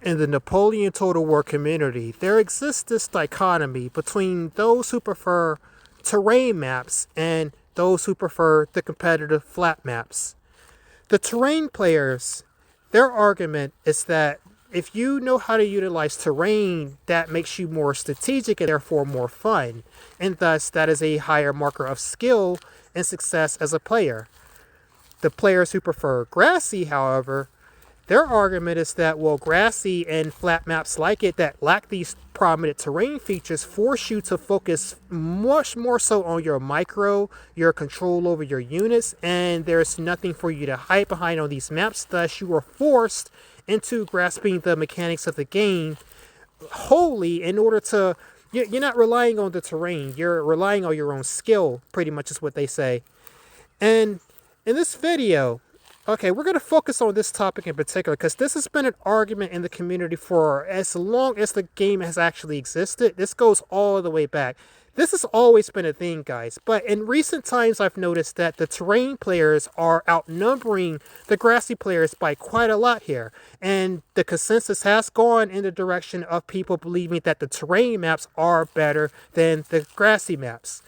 In the Napoleon Total War community, there exists this dichotomy between those who prefer terrain maps and those who prefer the competitive flat maps. The terrain players, their argument is that if you know how to utilize terrain, that makes you more strategic and therefore more fun, and thus that is a higher marker of skill and success as a player. The players who prefer Grassy, however, their argument is that, well, Grassy and flat maps like it that lack these prominent terrain features force you to focus much more so on your micro, your control over your units, and there's nothing for you to hide behind on these maps. Thus, you are forced into grasping the mechanics of the game wholly in order to... You're not relying on the terrain. You're relying on your own skill, pretty much is what they say. And in this video... okay, we're going to focus on this topic in particular because this has been an argument in the community for as long as the game has actually existed. This goes all the way back. This has always been a thing, guys. But in recent times, I've noticed that the terrain players are outnumbering the Grassy players by quite a lot here. And the consensus has gone in the direction of people believing that the terrain maps are better than the Grassy maps.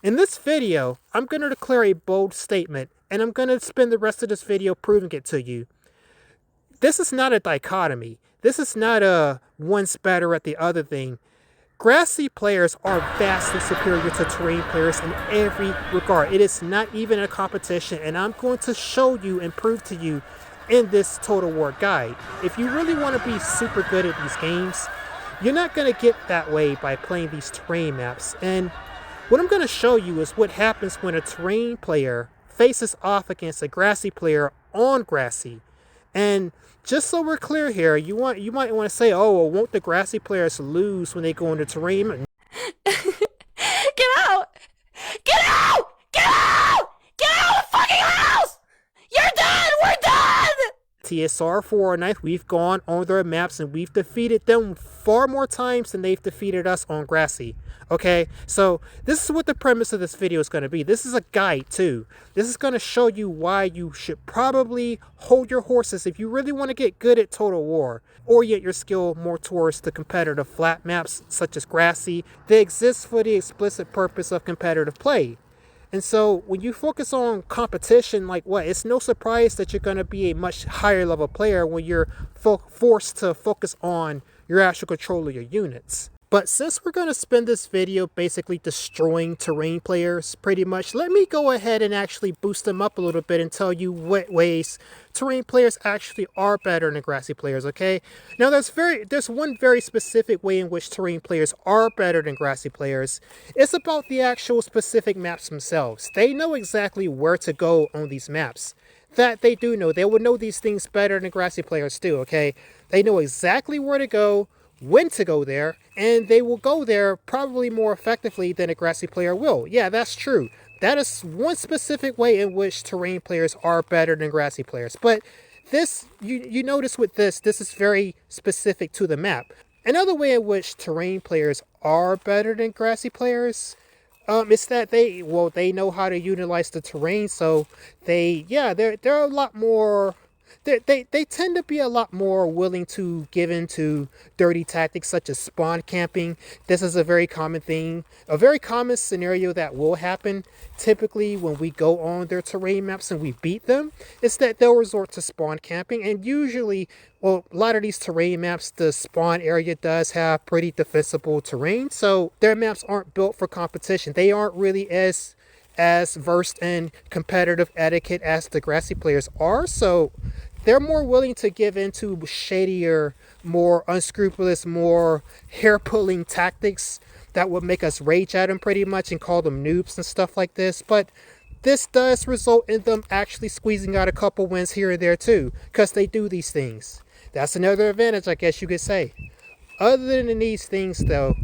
In this video, I'm going to declare a bold statement, and I'm going to spend the rest of this video proving it to you. This is not a dichotomy. This is not a one's better at the other thing. Grassy players are vastly superior to terrain players in every regard. It is not even a competition, and I'm going to show you and prove to you in this Total War guide. If you really want to be super good at these games, you're not going to get that way by playing these terrain maps. And what I'm going to show you is what happens when a terrain player faces off against a Grassy player on Grassy. And just so we're clear here, you might want to say, oh, well, won't the Grassy players lose when they go into terrain? Get out! Get out! Get out! Get out of the fucking house! You're done! We're done! TSR 409, we've gone on their maps and we've defeated them far more times than they've defeated us on Grassy. Okay, so this is what the premise of this video is going to be. This is a guide too. This is going to show you why you should probably hold your horses if you really want to get good at Total War. Orient your skill more towards the competitive flat maps such as Grassy. They exist for the explicit purpose of competitive play. And so when you focus on competition like what, it's no surprise that you're going to be a much higher level player when you're forced to focus on your actual control of your units. But since we're going to spend this video basically destroying terrain players pretty much, let me go ahead and actually boost them up a little bit and tell you what ways terrain players actually are better than Grassy players, okay? Now there's one very specific way in which terrain players are better than Grassy players. It's about the actual specific maps themselves. They know exactly where to go on these maps. That they do know. They would know these things better than Grassy players do, okay? They know exactly where to go, when to go there, and they will go there probably more effectively than a Grassy player will. Yeah, that's true. That is one specific way in which terrain players are better than Grassy players. But this, you notice with this is very specific to the map. Another way in which terrain players are better than Grassy players is that they know how to utilize the terrain, so they're a lot more... They tend to be a lot more willing to give into dirty tactics such as spawn camping. This is a very common thing, a very common scenario that will happen typically when we go on their terrain maps and we beat them, is that they'll resort to spawn camping. And usually, well, a lot of these terrain maps, the spawn area does have pretty defensible terrain, so their maps aren't built for competition. They aren't really as versed in competitive etiquette as the Grassy players are, so they're more willing to give into shadier, more unscrupulous, more hair-pulling tactics that would make us rage at them pretty much and call them noobs and stuff like this. But this does result in them actually squeezing out a couple wins here and there too, because they do these things. That's another advantage, I guess you could say. Other than these things though,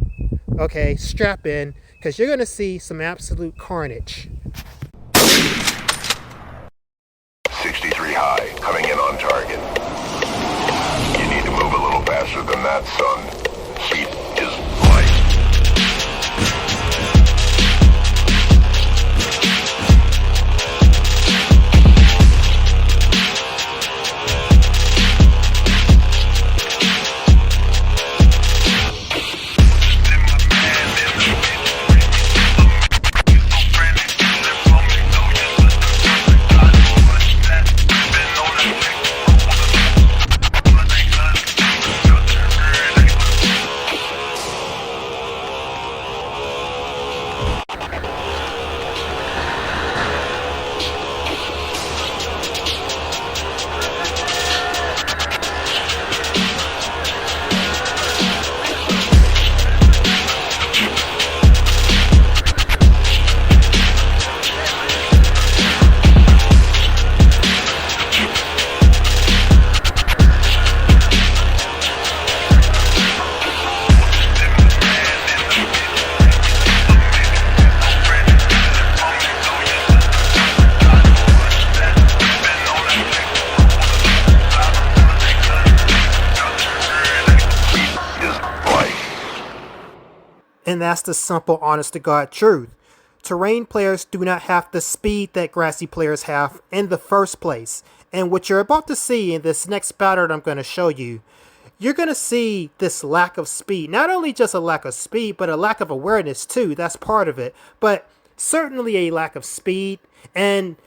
okay, strap in, because you're going to see some absolute carnage. 63 high, coming in on target. You need to move a little faster than that, son. Speed is light. And that's the simple, honest-to-God truth. Terrain players do not have the speed that Grassy players have in the first place. And what you're about to see in this next battle that I'm going to show you, you're going to see this lack of speed. Not only just a lack of speed, but a lack of awareness too. That's part of it. But certainly a lack of speed. And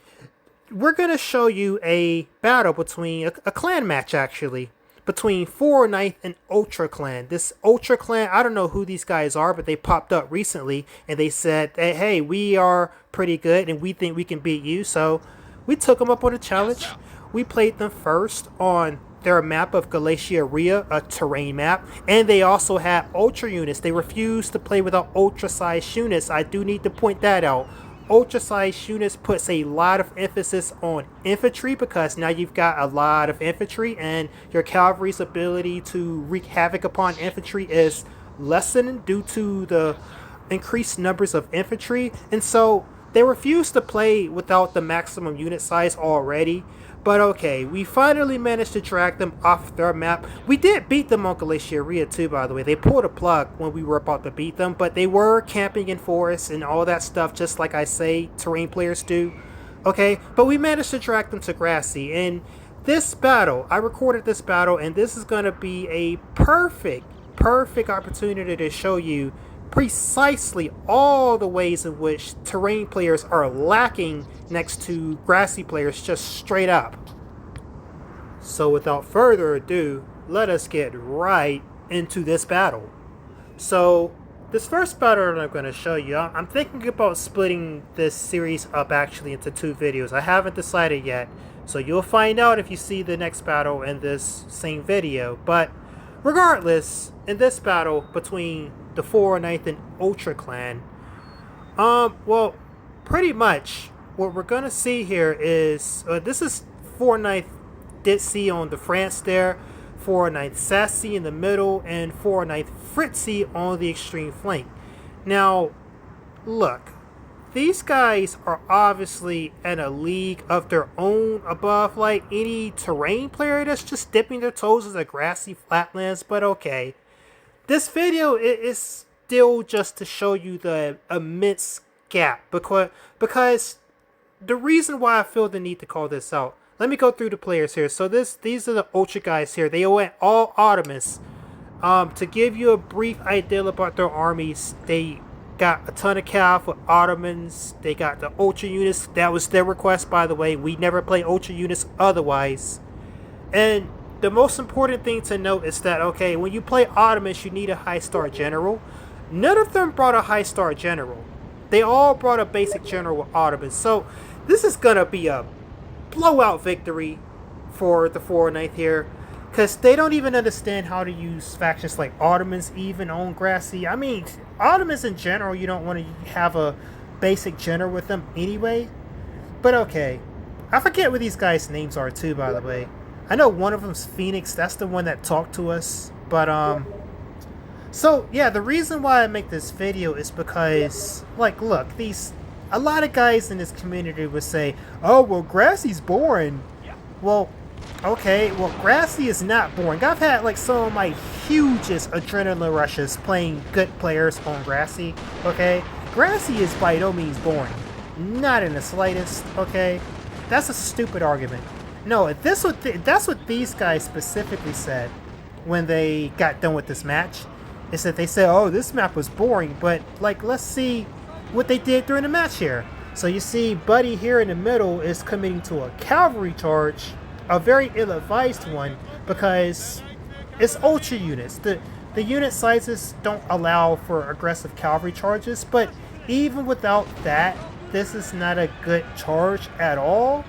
we're going to show you a battle between, a clan match actually, between 4 Ninth and Ultra Clan. This Ultra Clan, I don't know who these guys are, but they popped up recently and they said, hey, we are pretty good and we think we can beat you. So we took them up on a challenge. We played them first on their map of Glacier Ria, a terrain map, and they also had Ultra units. They refused to play without Ultra-sized units. I do need to point that out. Ultra-sized units puts a lot of emphasis on infantry because now you've got a lot of infantry and your cavalry's ability to wreak havoc upon infantry is lessened due to the increased numbers of infantry. And so they refused to play without the maximum unit size already. But okay, we finally managed to drag them off their map. We did beat them on Glacier Ria too, by the way. They pulled a plug when we were about to beat them, but they were camping in forests and all that stuff, just like I say terrain players do. Okay, but we managed to drag them to Grassy. And this battle, I recorded this battle, and this is going to be a perfect opportunity to show you precisely all the ways in which terrain players are lacking next to Grassy players, just straight up. So without further ado, let us get right into this battle. So this first battle that I'm going to show you, I'm thinking about splitting this series up actually into 2 videos. I haven't decided yet, so you'll find out if you see the next battle in this same video. But regardless, in this battle between the 4 Ninth and Ultra Clan, well, pretty much what we're gonna see here is this is 4 Ninth Ditzy on the France there, 4 Ninth Sassy in the middle, and 4 Ninth Fritzy on the extreme flank. Now, look, these guys are obviously in a league of their own above like any terrain player that's just dipping their toes in the grassy flatlands, but okay. This video is still just to show you the immense gap because the reason why I feel the need to call this out. Let me go through the players here. So these are the Ultra guys here. They went all Ottomans. To give you a brief idea about their armies, they got a ton of cav with Ottomans. They got the Ultra units. That was their request, by the way. We never play Ultra units otherwise. And the most important thing to note is that, okay, when you play Ottomans, you need a high star general. None of them brought a high star general. They all brought a basic general with Ottomans. So this is going to be a blowout victory for the 4 Ninth here. Because they don't even understand how to use factions like Ottomans even on Grassy. I mean, Ottomans in general, you don't want to have a basic general with them anyway. But okay. I forget what these guys' names are too, by the way. I know one of them's Phoenix. That's the one that talked to us. But, so, yeah, the reason why I make this video is because, like, look, a lot of guys in this community would say, oh, well, Grassy's boring. Well, okay, well, Grassy is not boring. I've had, like, some of my hugest adrenaline rushes playing good players on Grassy, okay? Grassy is by no means boring. Not in the slightest, okay? That's a stupid argument. No, that's what these guys specifically said when they got done with this match. Is that they said, oh, this map was boring, but, like, let's see what they did during the match here. So you see Buddy here in the middle is committing to a cavalry charge, a very ill-advised one, because it's Ultra units. The unit sizes don't allow for aggressive cavalry charges, but even without that, this is not a good charge at all.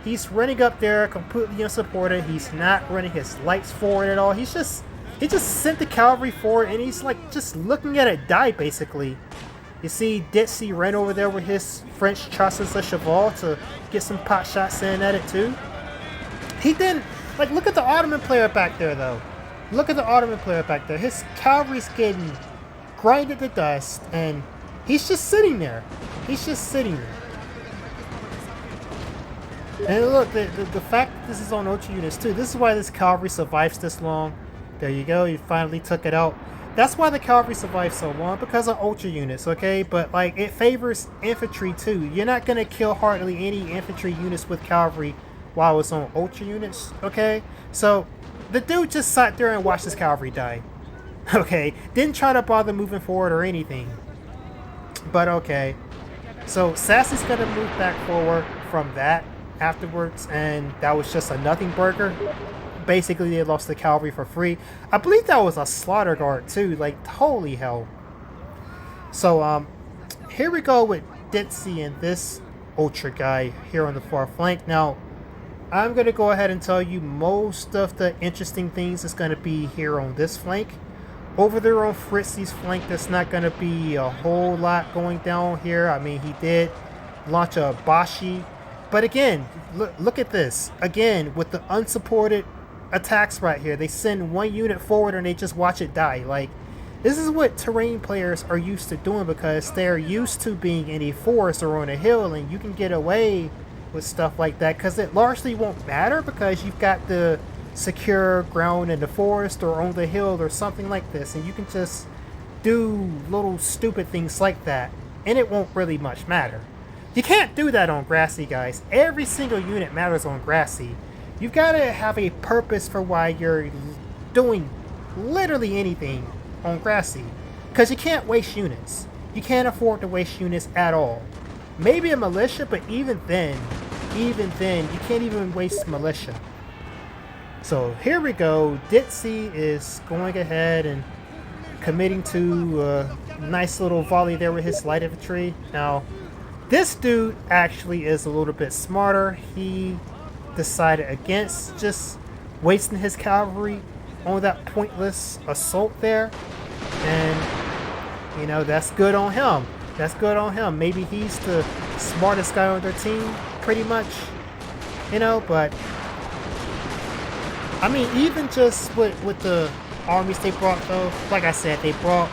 He's running up there completely unsupported. He's not running his lights forward at all. He just sent the cavalry forward, and he's like just looking at it die basically. You see Ditzy ran over there with his French Chassis Le Cheval to get some pot shots in at it too. He didn't, like, look at the Ottoman player back there though. Look at the Ottoman player back there. His cavalry's getting grinded to dust, and he's just sitting there. He's just sitting there. And look, the fact that this is on Ultra units too, this is why this cavalry survives this long. There you go, he finally took it out. That's why the cavalry survives so long, because of ultra units, okay? But like, it favors infantry too. You're not gonna kill hardly any infantry units with cavalry while it's on ultra units, okay? So the dude just sat there and watched his cavalry die. Okay, didn't try to bother moving forward or anything. But okay. So Sassy's gonna move back forward from that afterwards, and that was just a nothing burger. Basically, they lost the cavalry for free. I believe that was a slaughter guard too. Like, holy hell. So here we go with Ditzy and this ultra guy here on the far flank. Now, I'm gonna go ahead and tell you most of the interesting things is gonna be here on this flank. Over there on Fritzy's flank, there's not going to be a whole lot going down here. I mean, he did launch a Bashi. But again, look at this. Again, with the unsupported attacks right here, they send one unit forward and they just watch it die. Like, this is what terrain players are used to doing, because they're used to being in a forest or on a hill, and you can get away with stuff like that because it largely won't matter, because you've got the secure ground in the forest or on the hill or something like this, and you can just do little stupid things like that and it won't really much matter. You can't do that on Grassy, guys. Every single unit matters on Grassy. You've got to have a purpose for why you're doing literally anything on Grassy, because you can't waste units. You can't afford to waste units at all. Maybe a militia, but even then you can't even waste militia. So here we go. Ditzy is going ahead and committing to a nice little volley there with his light infantry. Now, this dude actually is a little bit smarter. He decided against just wasting his cavalry on that pointless assault there. And, you know, that's good on him. That's good on him. Maybe he's the smartest guy on their team, pretty much. You know, but I mean, even just with the armies they brought, though, like I said, they brought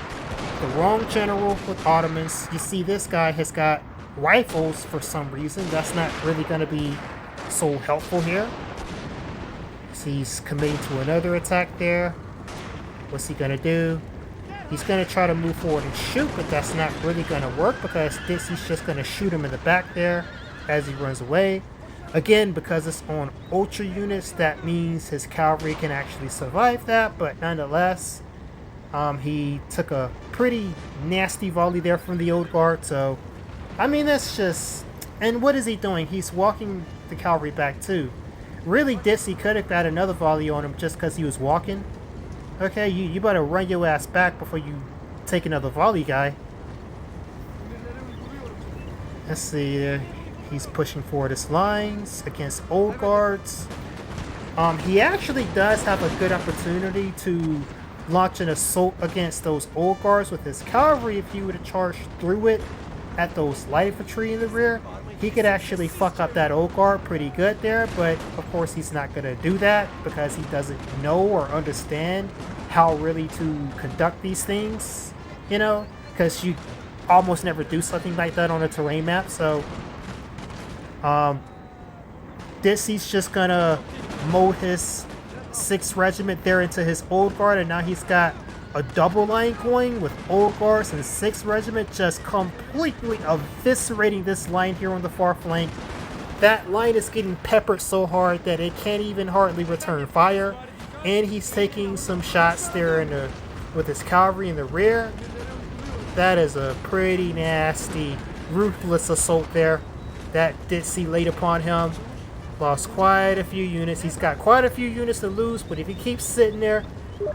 the wrong general with Ottomans. You see, this guy has got rifles for some reason. That's not really going to be so helpful here. So he's committing to another attack there. What's he going to do? He's going to try to move forward and shoot, but that's not really going to work, because Ditzy's just going to shoot him in the back there as he runs away. Again, because it's on ultra units, that means his cavalry can actually survive that, but nonetheless, he took a pretty nasty volley there from the old guard. So, I mean, that's just... And what is he doing? He's walking the cavalry back too. Really, Ditzy could have got another volley on him just because he was walking. Okay, you better run your ass back before you take another volley, guy. Let's see. He's pushing forward his lines against old guards. He actually does have a good opportunity to launch an assault against those old guards with his cavalry. If he would have charged through it at those light infantry in the rear, he could actually fuck up that old guard pretty good there. But of course, he's not going to do that because he doesn't know or understand how really to conduct these things, you know, because you almost never do something like that on a terrain map. So Ditzy's just gonna mold his 6th regiment there into his old guard, and now he's got a double line going with old guards and 6th regiment, just completely eviscerating this line here on the far flank. That line is getting peppered so hard that it can't even hardly return fire, and he's taking some shots there with his cavalry in the rear. That is a pretty nasty, ruthless assault there that Ditzy laid upon him. Lost quite a few units. He's got quite a few units to lose, but if he keeps sitting there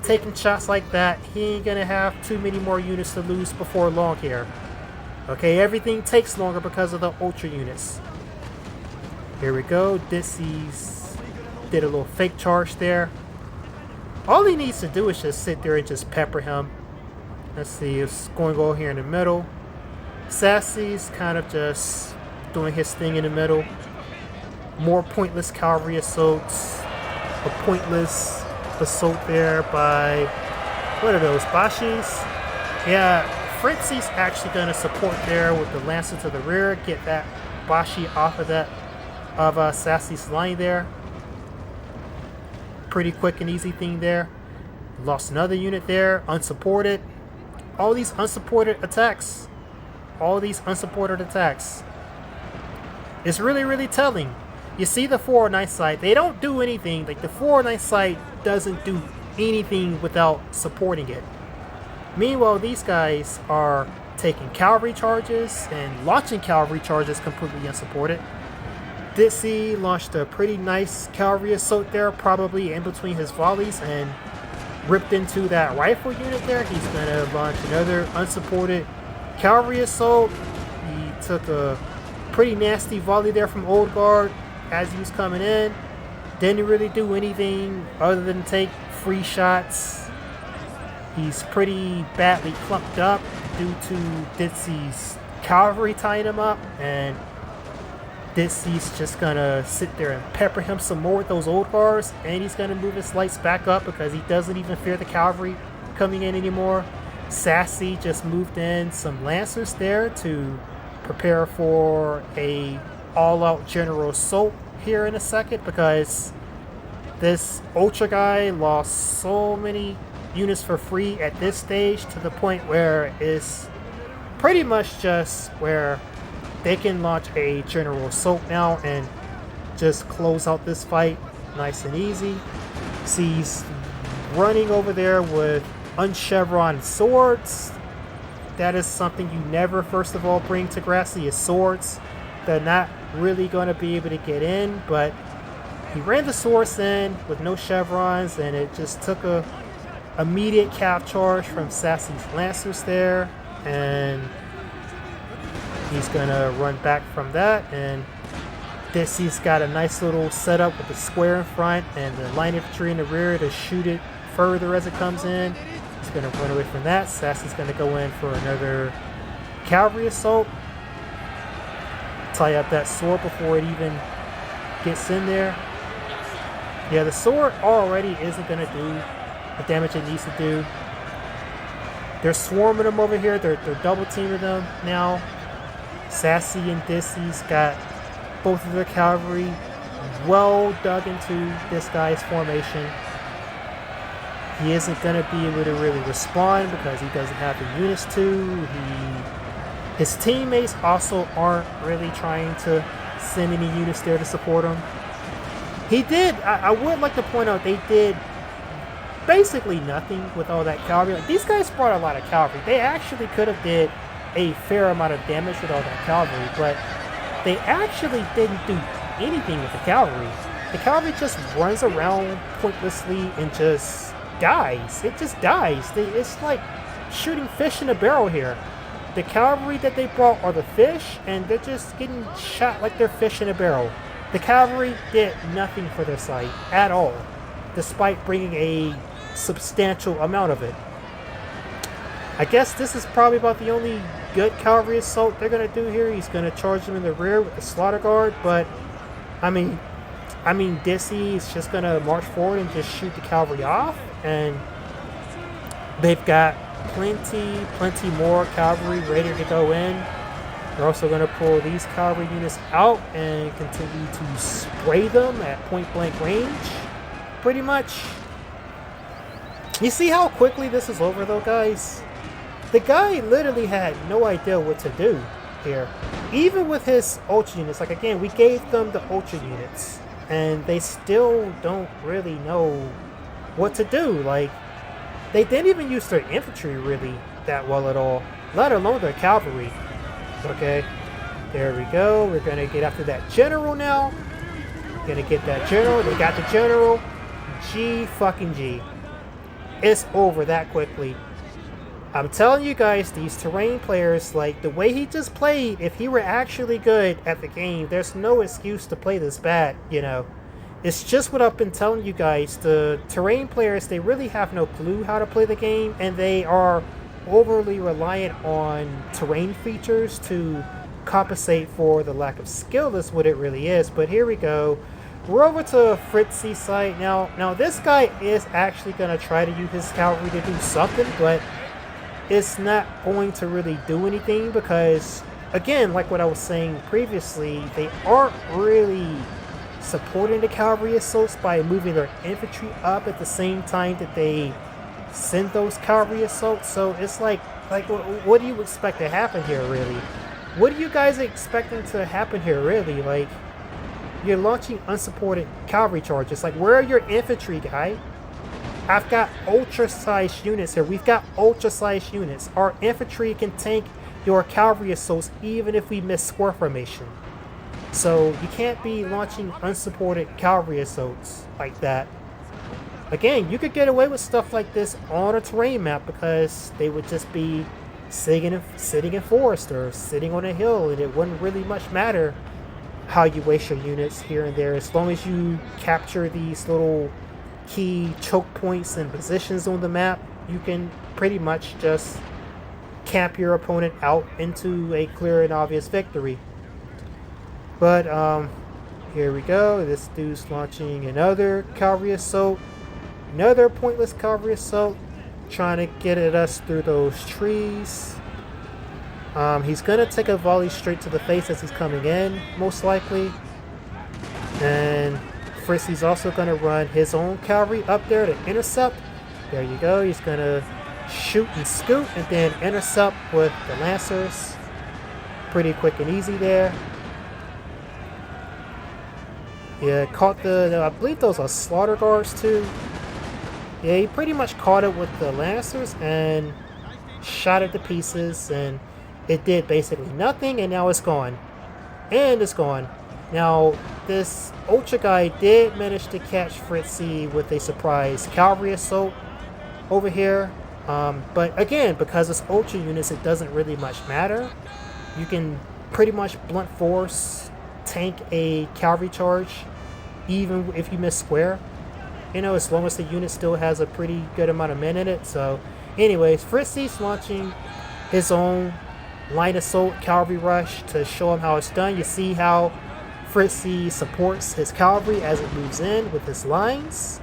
taking shots like that, he ain't gonna have too many more units to lose before long here. Okay, everything takes longer because of the ultra units. Here we go. Ditzy's did a little fake charge there. All he needs to do is just sit there and just pepper him. Let's see, it's going to go here in the middle. Sassy's kind of just doing his thing in the middle. More pointless cavalry assaults. A pointless assault there by, what are those, Bashis? Yeah, Fritzy's actually going to support there with the Lancer to the rear. Get that Bashi off of that, of Sassy's line there. Pretty quick and easy thing there. Lost another unit there, unsupported. All these unsupported attacks. All these unsupported attacks. It's really, really telling. You see the 409 site, they don't do anything. Like the 409 site doesn't do anything without supporting it. Meanwhile, these guys are taking cavalry charges and launching cavalry charges completely unsupported. Ditsy launched a pretty nice cavalry assault there, probably in between his volleys, and ripped into that rifle unit there. He's going to launch another unsupported cavalry assault. He took a pretty nasty volley there from Old Guard as he was coming in. Didn't really do anything other than take free shots. He's pretty badly clumped up due to Ditsy's cavalry tying him up, and Ditsy's just gonna sit there and pepper him some more with those Old Guards, and he's gonna move his lights back up because he doesn't even fear the cavalry coming in anymore. Sassy just moved in some Lancers there to prepare for a all-out general assault here in a second, because this Ultra guy lost so many units for free at this stage to the point where it's pretty much just where they can launch a general assault now and just close out this fight nice and easy. See, he's running over there with unchevroned swords. That is something you never, first of all, bring to Grassy, is swords. They're not really going to be able to get in, but he ran the swords in with no chevrons, and it just took a immediate cap charge from Sassy's Lancers there, and he's going to run back from that, and Ditsy's got a nice little setup with the square in front and the line infantry in the rear to shoot it further as it comes in. He's going to run away from that. Sassy's going to go in for another cavalry assault. Tie up that sword before it even gets in there. Yeah, the sword already isn't going to do the damage it needs to do. They're swarming them over here. They're double teaming them now. Sassy and Ditsy's got both of their cavalry well dug into this guy's formation. He isn't going to be able to really respond because he doesn't have the units to. His teammates also aren't really trying to send any units there to support him. He did, I would like to point out, they did basically nothing with all that cavalry. Like, these guys brought a lot of cavalry. They actually could have did a fair amount of damage with all that cavalry, but they actually didn't do anything with the cavalry. The cavalry just runs around pointlessly and just dies. It just dies. It's like shooting fish in a barrel here. The cavalry that they brought are the fish, and they're just getting shot like they're fish in a barrel. The cavalry did nothing for their side at all, despite bringing a substantial amount of it. I guess this is probably about the only good cavalry assault they're going to do here. He's going to charge them in the rear with the slaughter guard, but I mean Ditsy is just going to march forward and just shoot the cavalry off, and they've got plenty more cavalry ready to go in. They're also going to pull these cavalry units out and continue to spray them at point blank range, pretty much. You see how quickly this is over though, guys? The guy literally had no idea what to do here. Even with his ultra units, like again, we gave them the ultra units, and they still don't really know what to do. Like, they didn't even use their infantry really that well at all, let alone their cavalry. Okay, there we go. We're gonna get after that general now. Gonna get that general. They got the general. G fucking G. It's over that quickly. I'm telling you guys, these terrain players, like the way he just played, if he were actually good at the game, there's no excuse to play this bad, you know. It's just what I've been telling you guys. The terrain players, they really have no clue how to play the game, and they are overly reliant on terrain features to compensate for the lack of skill. That's what it really is. But here we go. We're over to Fritzy's site now. Now this guy is actually going to try to use his cavalry to do something, but it's not going to really do anything because, again, like what I was saying previously, they aren't really supporting the cavalry assaults by moving their infantry up at the same time that they send those cavalry assaults. So it's like what do you expect to happen here, really? What are you guys expecting to happen here, really? Like, you're launching unsupported cavalry charges. Like, where are your infantry, guy? I've got ultra-sized units here. We've got ultra-sized units. Our infantry can tank your cavalry assaults even if we miss square formation. So you can't be launching unsupported cavalry assaults like that. Again, you could get away with stuff like this on a terrain map because they would just be sitting in forest or sitting on a hill, and it wouldn't really much matter how you waste your units here and there, as long as you capture these little key choke points and positions on the map. You can pretty much just camp your opponent out into a clear and obvious victory. But here we go. This dude's launching another cavalry assault, another pointless cavalry assault, trying to get at us through those trees. He's gonna take a volley straight to the face as he's coming in, most likely. And Fritzy's also gonna run his own cavalry up there to intercept. There you go. He's gonna shoot and scoot and then intercept with the lancers. Pretty quick and easy there. Yeah, caught I believe those are slaughter guards too. Yeah, he pretty much caught it with the lancers and shot it to pieces, and it did basically nothing, and now it's gone. And it's gone. Now, this Ultra guy did manage to catch Fritzy with a surprise cavalry assault over here. But again, because it's Ultra units, it doesn't really much matter. You can pretty much blunt force tank a cavalry charge even if you miss square, you know, as long as the unit still has a pretty good amount of men in it. So anyways, Fritzy's launching his own line assault cavalry rush to show him how it's done. You see how Fritzy supports his cavalry as it moves in with his lines.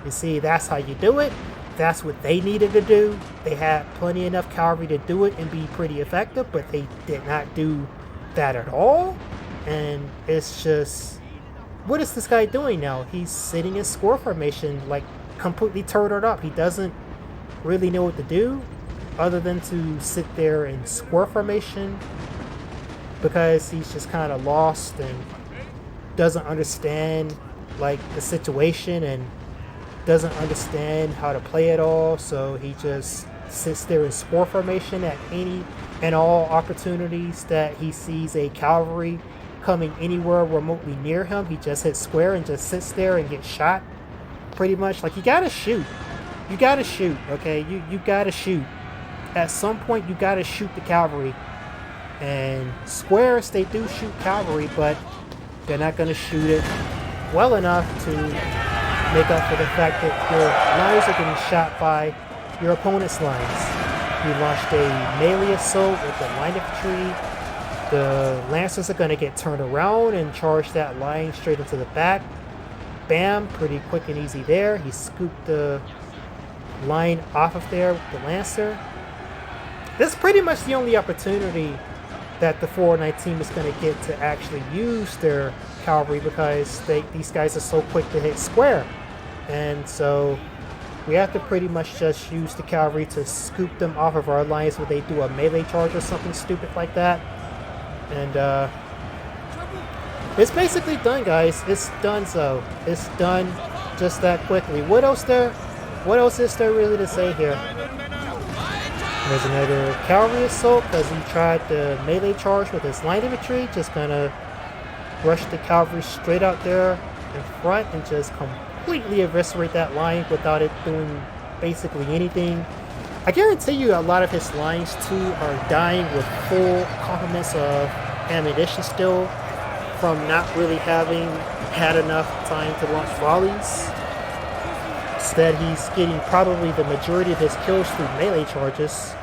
You see, that's how you do it. That's what they needed to do. They had plenty enough cavalry to do it and be pretty effective, but they did not do that at all. And it's just, what is this guy doing now? He's sitting in square formation, like completely turtled up. He doesn't really know what to do other than to sit there in square formation because he's just kind of lost and doesn't understand like the situation and doesn't understand how to play it all. So he just sits there in square formation at any and all opportunities that he sees a cavalry coming anywhere remotely near him. He just hits square and just sits there and gets shot. Pretty much, like, you gotta shoot. You gotta shoot, okay? You gotta shoot. At some point, you gotta shoot the cavalry. And squares, they do shoot cavalry, but they're not gonna shoot it well enough to make up for the fact that your lines are getting shot by your opponent's lines. You launched a melee assault with the line infantry. The lancers are going to get turned around and charge that line straight into the back. Bam, pretty quick and easy there. He scooped the line off of there with the lancer. This is pretty much the only opportunity that the 409 team is going to get to actually use their cavalry because these guys are so quick to hit square. And so we have to pretty much just use the cavalry to scoop them off of our lines when they do a melee charge or something stupid like that. And it's basically done, guys. It's done. So it's done just that quickly. What else is there really to say here? There's another cavalry assault because he tried the melee charge with his line infantry. Just gonna rush the cavalry straight out there in front and just completely eviscerate that line without it doing basically anything. I guarantee you a lot of his lines too are dying with full complements of ammunition still from not really having had enough time to launch volleys. Instead, he's getting probably the majority of his kills through melee charges.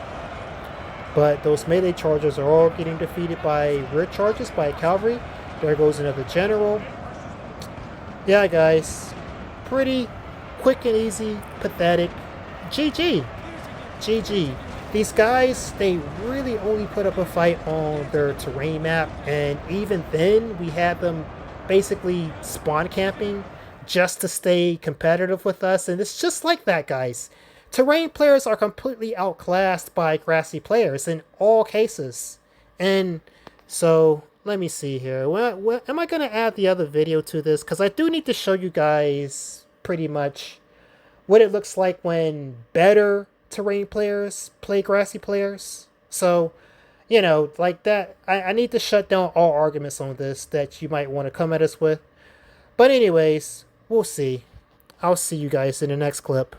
But those melee charges are all getting defeated by rear charges by cavalry. There goes another general. Yeah, guys. Pretty quick and easy, pathetic. GG. GG. These guys, they really only put up a fight on their terrain map, and even then we had them basically spawn camping just to stay competitive with us. And it's just like that, guys. terrain players are completely outclassed by grassy players in all cases. And so, let me see here. Am I going to add the other video to this? Because I do need to show you guys pretty much what it looks like when better terrain players play grassy players. So, like that, I need to shut down all arguments on this that you might want to come at us with. But anyways, we'll see. I'll see you guys in the next clip.